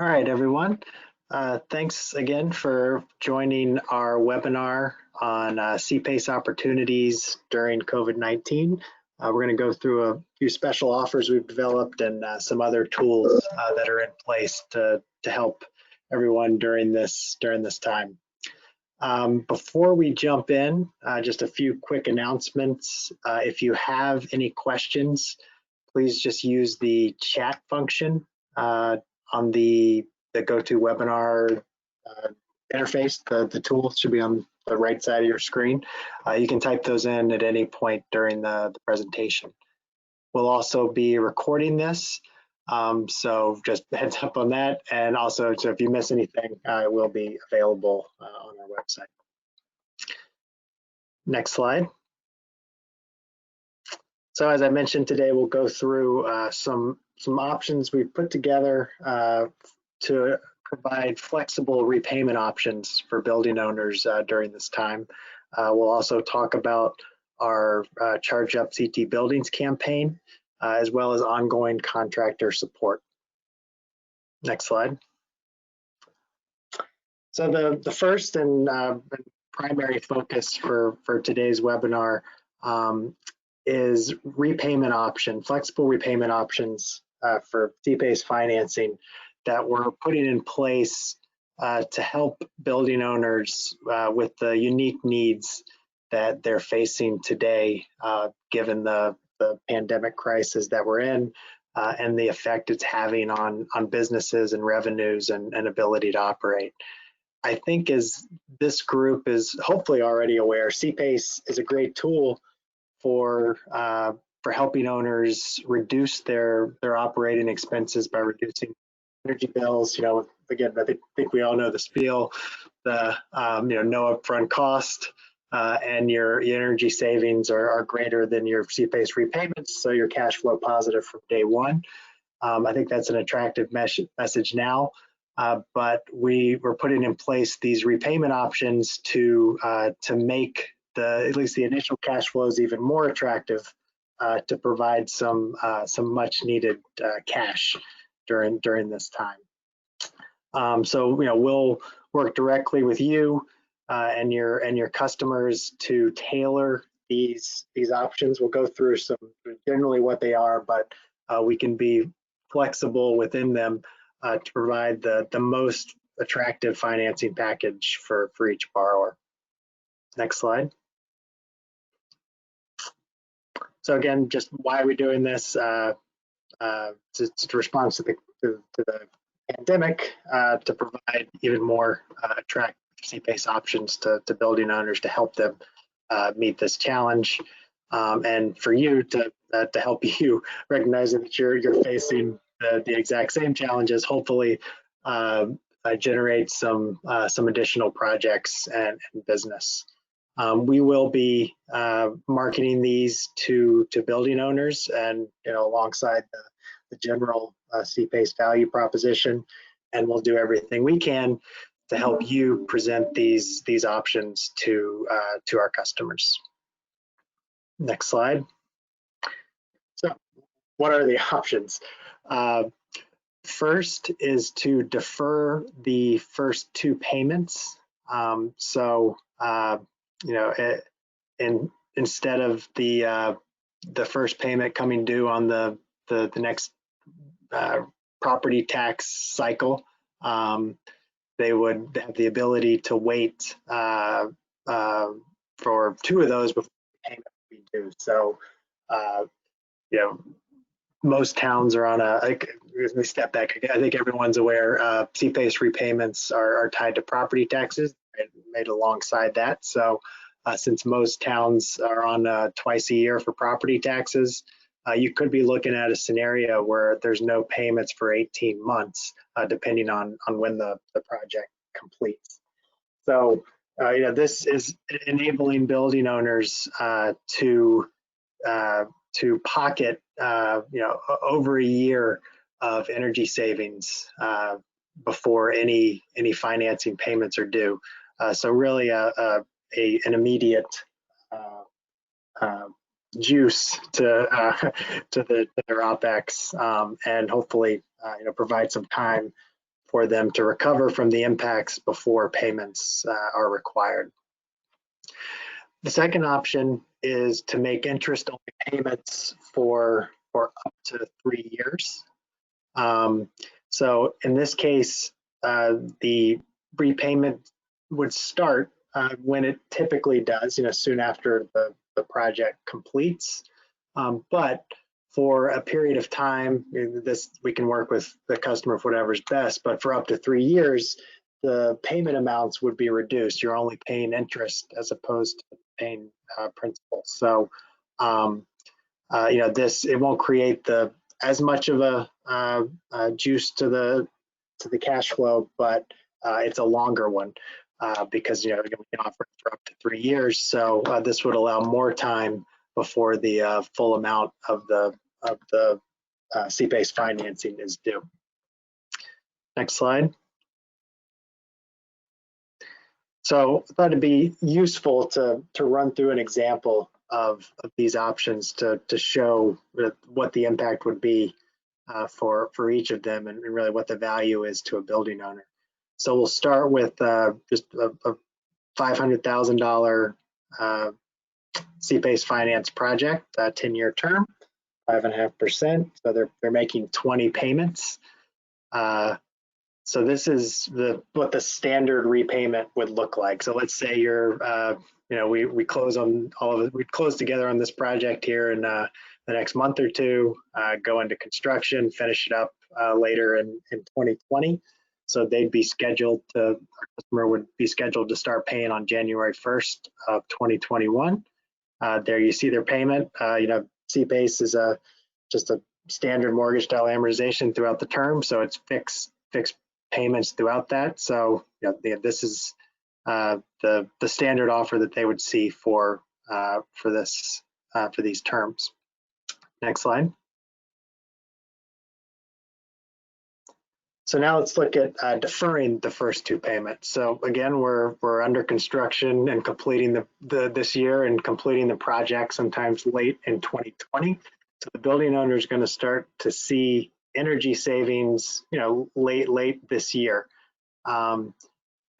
All right, everyone. Thanks again for joining our webinar on CPACE opportunities during COVID-19. We're going to go through a few special offers we've developed and some other tools that are in place to help everyone during this time. Before we jump in, just a few quick announcements. If you have any questions, please just use the chat function on the GoToWebinar interface. The tool should be on the right side of your screen. You can type those in at any point during the presentation. We'll also be recording this, so just heads up on that. And also, so if you miss anything, it will be available on our website. Next slide. So as I mentioned today, we'll go through some options we've put together to provide flexible repayment options for building owners during this time. We'll also talk about our Charge Up CT Buildings campaign, as well as ongoing contractor support. Next slide. So the first and primary focus for today's webinar is flexible repayment options for CPACE financing that we're putting in place to help building owners with the unique needs that they're facing today, given the pandemic crisis that we're in and the effect it's having on businesses and revenues and ability to operate. I think as this group is hopefully already aware, CPACE is a great tool for helping owners reduce their operating expenses by reducing energy bills. You know, again, I think we all know the spiel, the no upfront cost, and your energy savings are greater than your CPACE repayments, so you're cash flow positive from day one. I think that's an attractive message now, but we're putting in place these repayment options to make at least the initial cash flows even more attractive, to provide some much needed cash during this time. So we'll work directly with you and your customers to tailor these options. We'll go through generally what they are, but we can be flexible within them to provide the most attractive financing package for each borrower. Next slide. So again, just why are we doing this? It's a response to the pandemic, to provide even more attractive CPACE options to building owners to help them meet this challenge, and for you to help you recognizing that you're facing the exact same challenges. Hopefully, generate some additional projects and business. We will be marketing these to building owners, and alongside the general CPACE value proposition, and we'll do everything we can to help you present these options to our customers. Next slide. So, what are the options? First is to defer the first two payments. Instead of the first payment coming due on the next property tax cycle, they would have the ability to wait for two of those before the payment would be due. So, most towns are on let me step back. I think everyone's aware CPACE repayments are tied to property taxes, made alongside that. So since most towns are on twice a year for property taxes, you could be looking at a scenario where there's no payments for 18 months, depending on when the project completes. So this is enabling building owners to pocket over a year of energy savings before any financing payments are due. So really an immediate juice to their OPEX, and hopefully provide some time for them to recover from the impacts before payments are required. The second option is to make interest-only payments for up to 3 years. So in this case, the repayment would start when it typically does, soon after the project completes. But for a period of time, we can work with the customer for whatever's best, but for up to 3 years, the payment amounts would be reduced. You're only paying interest as opposed to paying principal. So, it won't create as much of a juice to the cash flow, but it's a longer one because we can offer it for up to 3 years. So this would allow more time before the full amount of the C-based financing is due. Next slide. So I thought it'd be useful to run through an example of these options to show what the impact would be for each of them and really what the value is to a building owner. So we'll start with just a $500,000 C-based finance project, 10-year term, 5.5%. So they're making 20 payments. So this is what the standard repayment would look like. So let's say we close on all of it. We close together on this project here in the next month or two, go into construction, finish it up later in 2020. So our customer would be scheduled to start paying on January 1st of 2021. There you see their payment. C-base is just a standard mortgage style amortization throughout the term. So it's fixed payments throughout that. So this is the standard offer that they would see for these terms. Next slide. So now let's look at deferring the first 2 payments. So again, we're under construction and completing this year and completing the project sometimes late in 2020. So the building owner is going to start to see energy savings, late this year.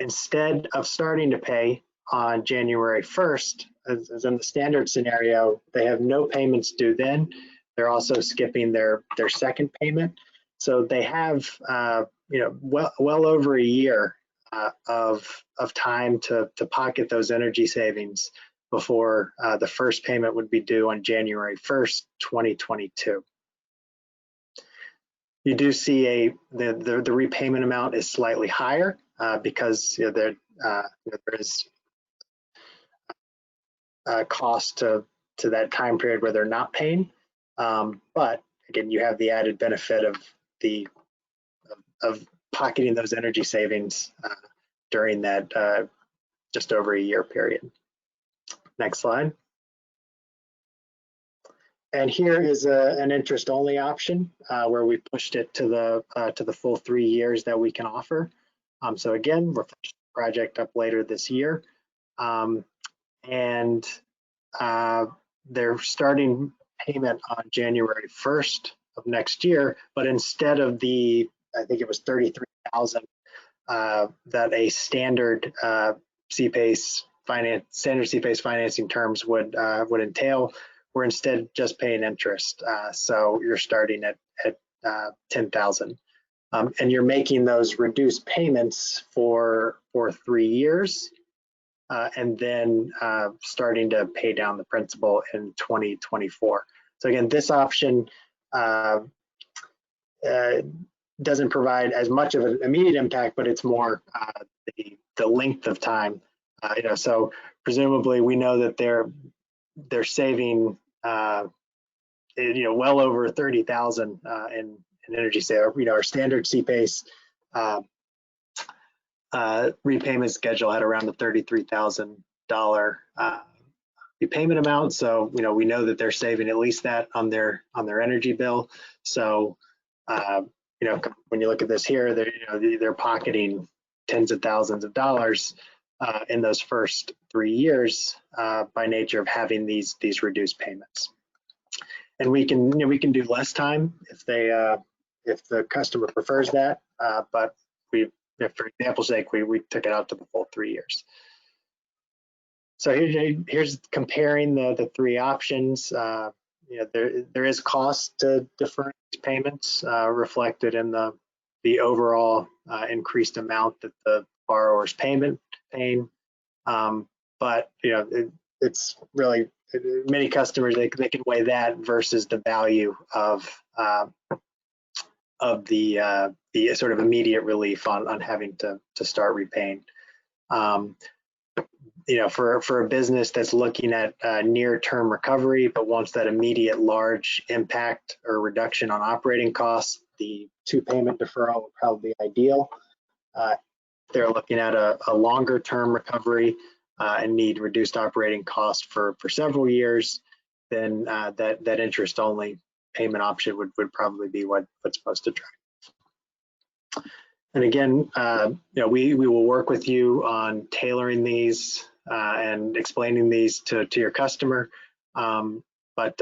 Instead of starting to pay on January 1st, as in the standard scenario, they have no payments due then. They're also skipping their second payment. So they have, well over a year of time to pocket those energy savings before the first payment would be due on January 1st, 2022. You do see the repayment amount is slightly higher because there is a cost to that time period where they're not paying. But again, you have the added benefit of pocketing those energy savings during that just over a year period. Next slide. And here is an interest-only option where we pushed it to the full 3 years that we can offer. So again, we're finishing the project up later this year, and they're starting payment on January 1st of next year. But instead of I think it was $33,000 that a standard C-base financing terms would entail, we're instead just paying interest. So you're starting at $10,000, and you're making those reduced payments for 3 years, and then starting to pay down the principal in 2024. So again, this option doesn't provide as much of an immediate impact, but it's more the length of time. So presumably we know that they're saving well over 30,000 in energy sale. Our standard C-base repayment schedule had around the $33,000 repayment amount. So we know that they're saving at least that on their energy bill. So when you look at this here, they're pocketing tens of thousands of dollars in those first 3 years by nature of having these reduced payments. And we can do less time if the customer prefers that, but for example's sake, we took it out to the full 3 years. So here's comparing the three options. There is cost to deferring these payments reflected in the overall increased amount that the borrower's paying. But it's really, many customers, they can weigh that versus the value of the sort of immediate relief on having to start repaying. For a business that's looking at near-term recovery but wants that immediate large impact or reduction on operating costs, the 2-payment deferral would probably be ideal. They're looking at a longer-term recovery and need reduced operating costs for several years, then that interest-only payment option would probably be what's supposed to drive. And again, we will work with you on tailoring these and explaining these to your customer, but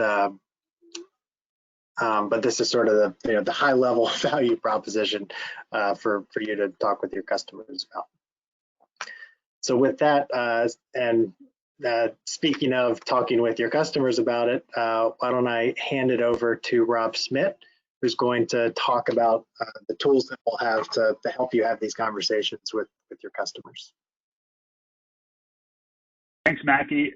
this is sort of the high level value proposition for you to talk with your customers about. So with that, and speaking of talking with your customers about it, why don't I hand it over to Rob Smith, who's going to talk about the tools that we'll have to help you have these conversations with your customers. Thanks, Mackie.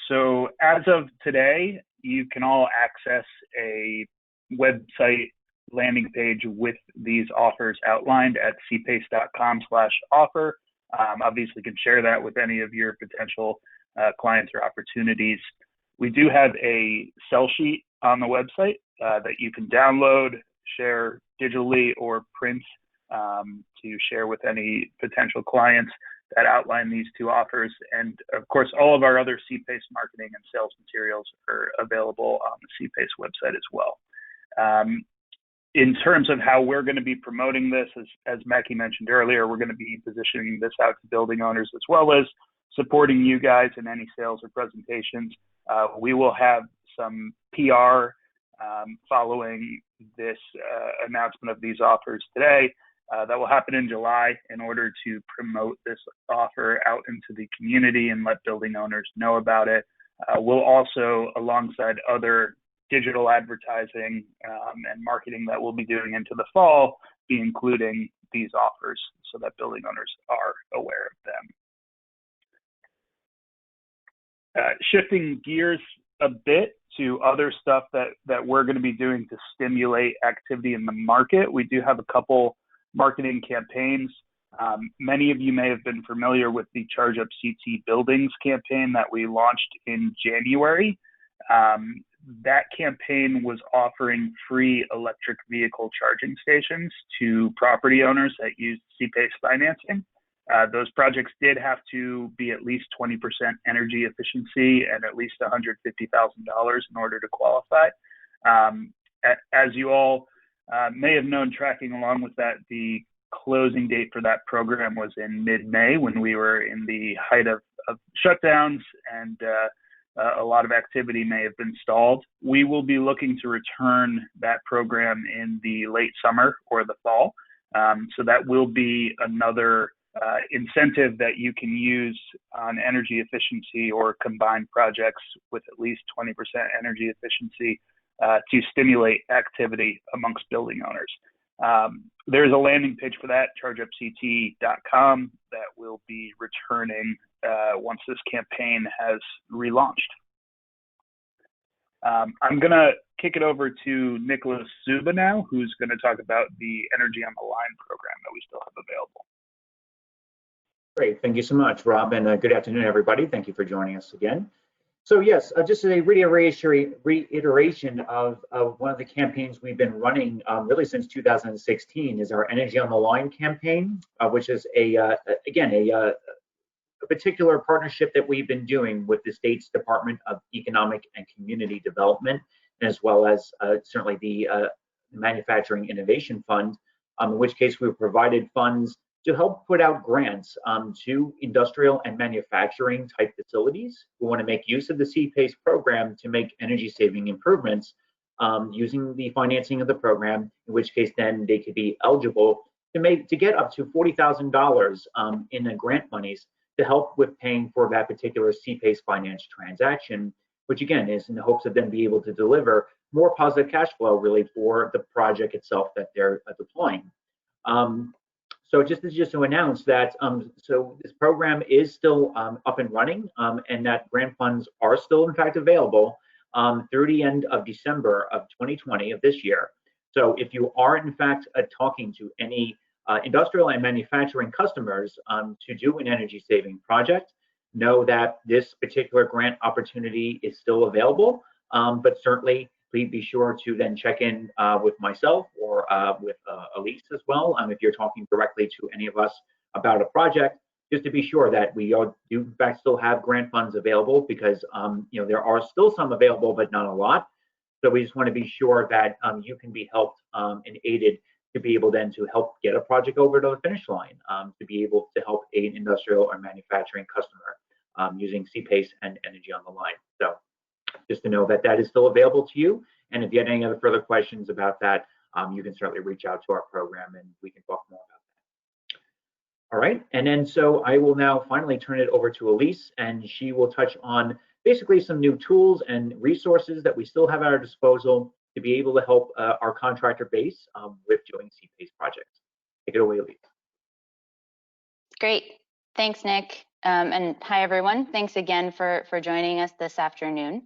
So as of today, you can all access a website landing page with these offers outlined at cpace.com/offer. Obviously, can share that with any of your potential clients or opportunities. We do have a sell sheet on the website that you can download, share digitally, or print to share with any potential clients that outline these two offers. And of course, all of our other CPACE marketing and sales materials are available on the CPACE website as well. In terms of how we're going to be promoting this, as Mackie mentioned earlier, we're going to be positioning this out to building owners as well as supporting you guys in any sales or presentations. We will have some PR following this announcement of these offers today. That will happen in July in order to promote this offer out into the community and let building owners know about it. We'll also, alongside other digital advertising and marketing that we'll be doing into the fall, be including these offers so that building owners are aware of them. Shifting gears a bit to other stuff that we're going to be doing to stimulate activity in the market. We do have a couple marketing campaigns. Many of you may have been familiar with the Charge Up CT Buildings campaign that we launched in January. That campaign was offering free electric vehicle charging stations to property owners that used CPACE financing. Those projects did have to be at least 20% energy efficiency and at least $150,000 in order to qualify. As you all may have known, tracking along with that, the closing date for that program was in mid-May when we were in the height of shutdowns and a lot of activity may have been stalled. We will be looking to return that program in the late summer or the fall. So that will be another incentive that you can use on energy efficiency or combined projects with at least 20% energy efficiency to stimulate activity amongst building owners. There's a landing page for that, chargeupct.com, that will be returning once this campaign has relaunched. I'm going to kick it over to Nicholas Zuba now, who's going to talk about the Energy on the Line program that we still have available. Great, thank you so much, Rob, and good afternoon, everybody. Thank you for joining us again. So yes, just a reiteration of one of the campaigns we've been running really since 2016 is our Energy on the Line campaign, which is a particular partnership that we've been doing with the state's Department of Economic and Community Development, as well as certainly the Manufacturing Innovation Fund, in which case we provided funds to help put out grants to industrial and manufacturing type facilities who want to make use of the CPACE program to make energy saving improvements using the financing of the program, in which case then they could be eligible to get up to $40,000 in grant monies to help with paying for that particular CPACE finance transaction, which again is in the hopes of them be able to deliver more positive cash flow really for the project itself that they're deploying. So just to announce that, so this program is still up and running, and that grant funds are still in fact available through the end of December of 2020 of this year. So if you are in fact talking to any industrial and manufacturing customers to do an energy saving project, know that this particular grant opportunity is still available, but certainly please be sure to then check in with myself or with Elise as well, if you're talking directly to any of us about a project, just to be sure that we do in fact still have grant funds available, because you know, there are still some available, but not a lot. So we just want to be sure that you can be helped and aided to be able then to help get a project over to the finish line, to be able to help an industrial or manufacturing customer using CPACE and Energy on the Line. So just to know that that is still available to you. And if you have any other further questions about that, you can certainly reach out to our program and we can talk more about that. All right, and then so I will now finally turn it over to Elise, and she will touch on basically some new tools and resources that we still have at our disposal to be able to help our contractor base with doing CPACE projects. Take it away, Elise. Great, thanks, Nick. And hi, everyone. Thanks again for joining us this afternoon.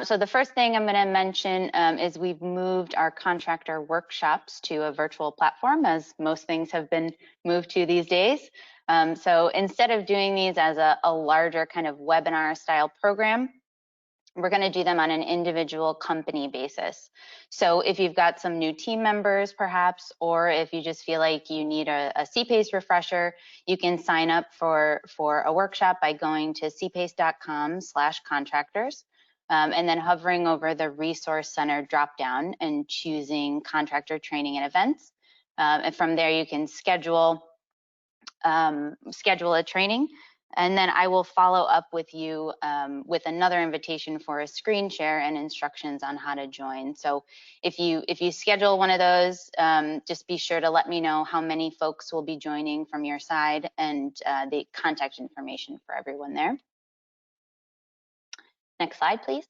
So the first thing I'm going to mention is we've moved our contractor workshops to a virtual platform, as most things have been moved to these days. So instead of doing these as a larger kind of webinar style program, we're going to do them on an individual company basis. So if you've got some new team members, perhaps, or if you just feel like you need a CPACE refresher, you can sign up for a workshop by going to cpace.com/contractors, and then hovering over the Resource Center dropdown and choosing Contractor Training and Events. And from there, you can schedule a training. And then I will follow up with you with another invitation for a screen share and instructions on how to join. So if you schedule one of those, just be sure to let me know how many folks will be joining from your side and the contact information for everyone there. Next slide, please.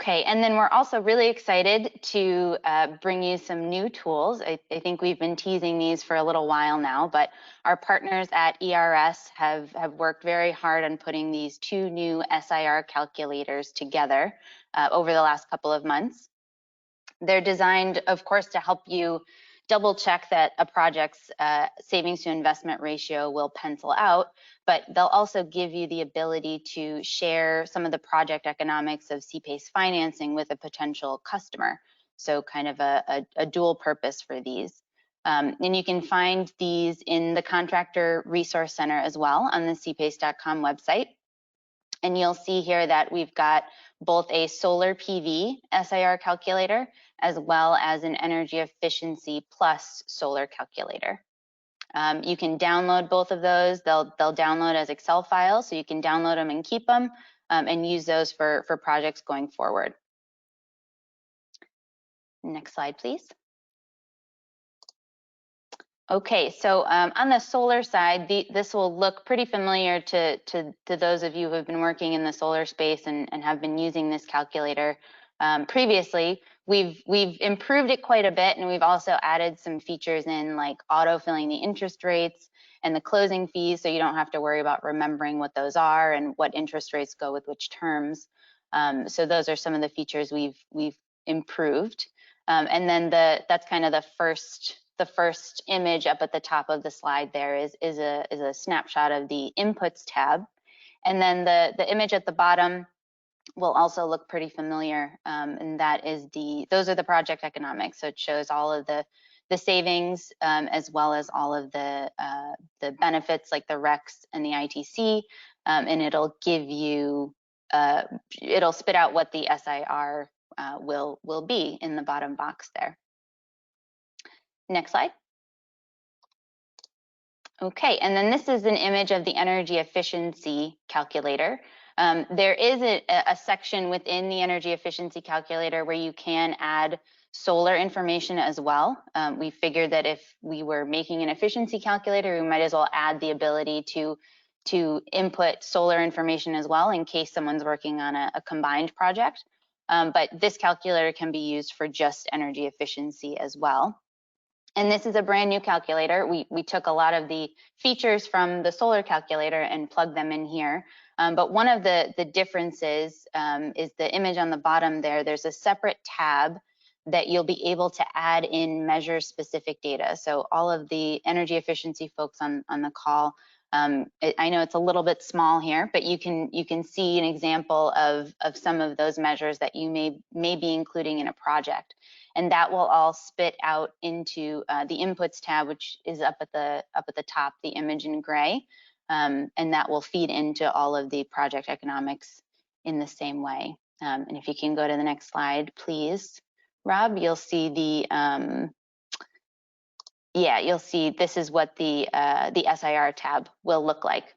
Okay, and then we're also really excited to bring you some new tools. I think we've been teasing these for a little while now, but our partners at ERS have worked very hard on putting these two new SIR calculators together over the last couple of months. They're designed, of course, to help you double check that a project's savings to investment ratio will pencil out, but they'll also give you the ability to share some of the project economics of CPACE financing with a potential customer. So kind of a dual purpose for these. And you can find these in the Contractor Resource Center as well on the cpace.com website. And you'll see here that we've got both a solar PV SIR calculator as well as an energy efficiency plus solar calculator. You can download both of those. They'll download as Excel files, so you can download them and keep them and use those for projects going forward. Next slide, please. Okay, so on the solar side, this will look pretty familiar to those of you who have been working in the solar space and have been using this calculator previously. We've improved it quite a bit, and we've also added some features in, like auto-filling the interest rates and the closing fees, so you don't have to worry about remembering what those are and what interest rates go with which terms. So those are some of the features we've improved. And then that's kind of the first image up at the top of the slide there is a snapshot of the inputs tab. And then the image at the bottom will also look pretty familiar, and that is those are the project economics. So it shows all of the savings as well as all of the benefits like the RECs and the ITC, and it'll give you it'll spit out what the SIR will be in the bottom box there. Next slide. Okay, and then this is an image of the energy efficiency calculator. There is a section within the energy efficiency calculator where you can add solar information as well. We figured that if we were making an efficiency calculator, we might as well add the ability to input solar information as well in case someone's working on a combined project. But this calculator can be used for just energy efficiency as well. And this is a brand new calculator. We took a lot of the features from the solar calculator and plugged them in here. But one of the differences is the image on the bottom there. There's a separate tab that you'll be able to add in measure specific data. So all of the energy efficiency folks on the call, I know it's a little bit small here, but you can see an example of some of those measures that you may be including in a project. And that will all spit out into the inputs tab, which is up at the top, the image in gray. And that will feed into all of the project economics in the same way. And if you can go to the next slide, please, Rob, you'll see the, you'll see this is what the SIR tab will look like.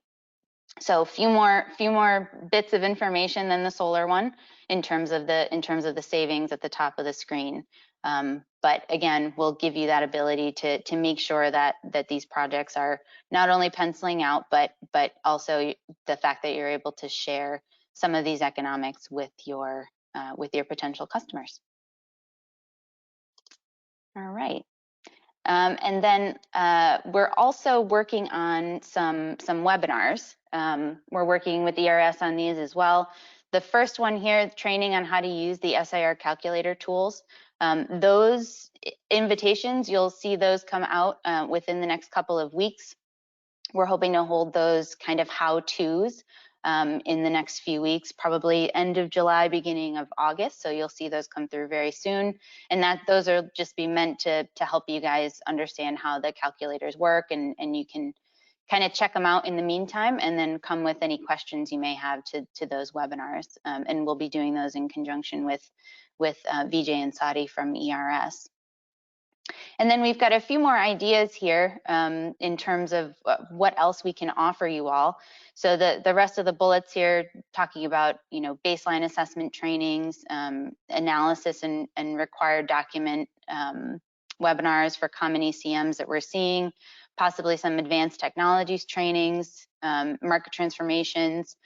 So a few more bits of information than the solar one in terms of the savings at the top of the screen. But again, we'll give you that ability to make sure that these projects are not only penciling out, but also the fact that you're able to share some of these economics with your potential customers. All right. And then we're also working on some webinars. We're working with ERS on these as well. The first one here, training on how to use the SIR calculator tools. Those invitations, you'll see those come out within the next couple of weeks. We're hoping to hold those kind of how-tos in the next few weeks, probably end of July, beginning of August. So you'll see those come through very soon. And those are just be meant to help you guys understand how the calculators work, and you can kind of check them out in the meantime, and then come with any questions you may have to those webinars. And we'll be doing those in conjunction with Vijay and Sadi from ERS. And then we've got a few more ideas here in terms of what else we can offer you all. So the rest of the bullets here talking about, baseline assessment trainings, analysis and required document webinars for common ECMs that we're seeing, possibly some advanced technologies trainings, market transformations.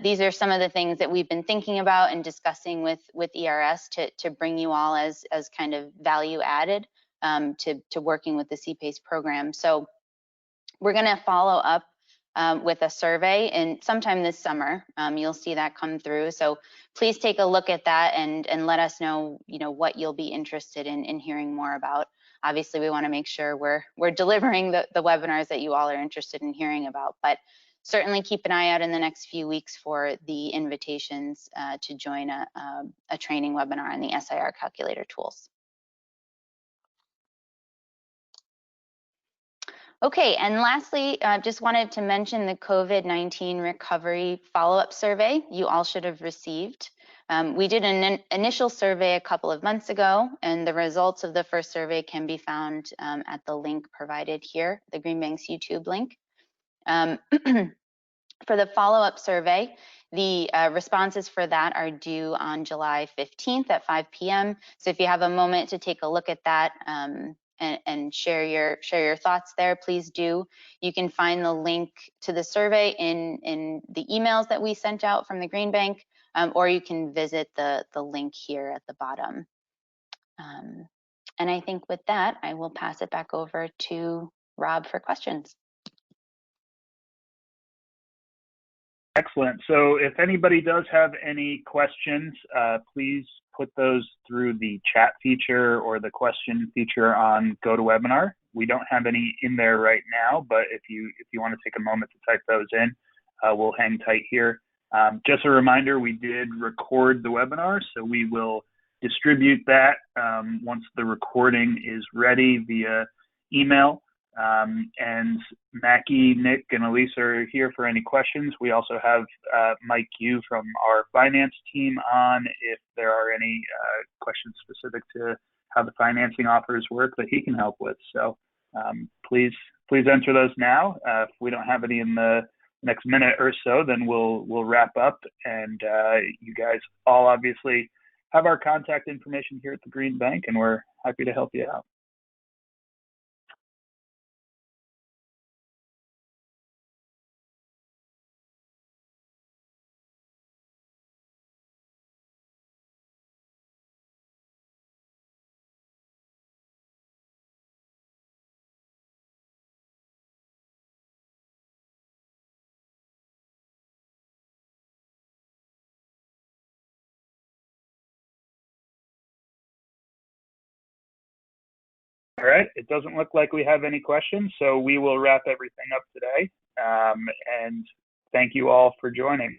These are some of the things that we've been thinking about and discussing with ERS to bring you all as kind of value added to working with the CPACE program. So we're going to follow up with a survey, and sometime this summer you'll see that come through. So please take a look at that and let us know what you'll be interested in hearing more about. Obviously, we want to make sure we're delivering the webinars that you all are interested in hearing about, but certainly keep an eye out in the next few weeks for the invitations to join a training webinar on the SIR calculator tools. Okay, and lastly, just wanted to mention the COVID-19 recovery follow-up survey you all should have received. We did an initial survey a couple of months ago, and the results of the first survey can be found at the link provided here, the Green Bank's YouTube link. For the follow-up survey, the responses for that are due on July 15th at 5 p.m. So if you have a moment to take a look at that and share your thoughts there, please do. You can find the link to the survey in the emails that we sent out from the Green Bank, or you can visit the link here at the bottom. And I think with that, I will pass it back over to Rob for questions. Excellent. So if anybody does have any questions, please put those through the chat feature or the question feature on GoToWebinar. We don't have any in there right now, but if you want to take a moment to type those in, we'll hang tight here. Just a reminder, we did record the webinar, so we will distribute that once the recording is ready via email. And Mackie, Nick, and Elise are here for any questions. We also have Mike Yu from our finance team on if there are any questions specific to how the financing offers work that he can help with. So please enter those now. If we don't have any in the next minute or so, then we'll wrap up. And you guys all obviously have our contact information here at the Green Bank, and we're happy to help you out. All right, it doesn't look like we have any questions, so we will wrap everything up today. And thank you all for joining.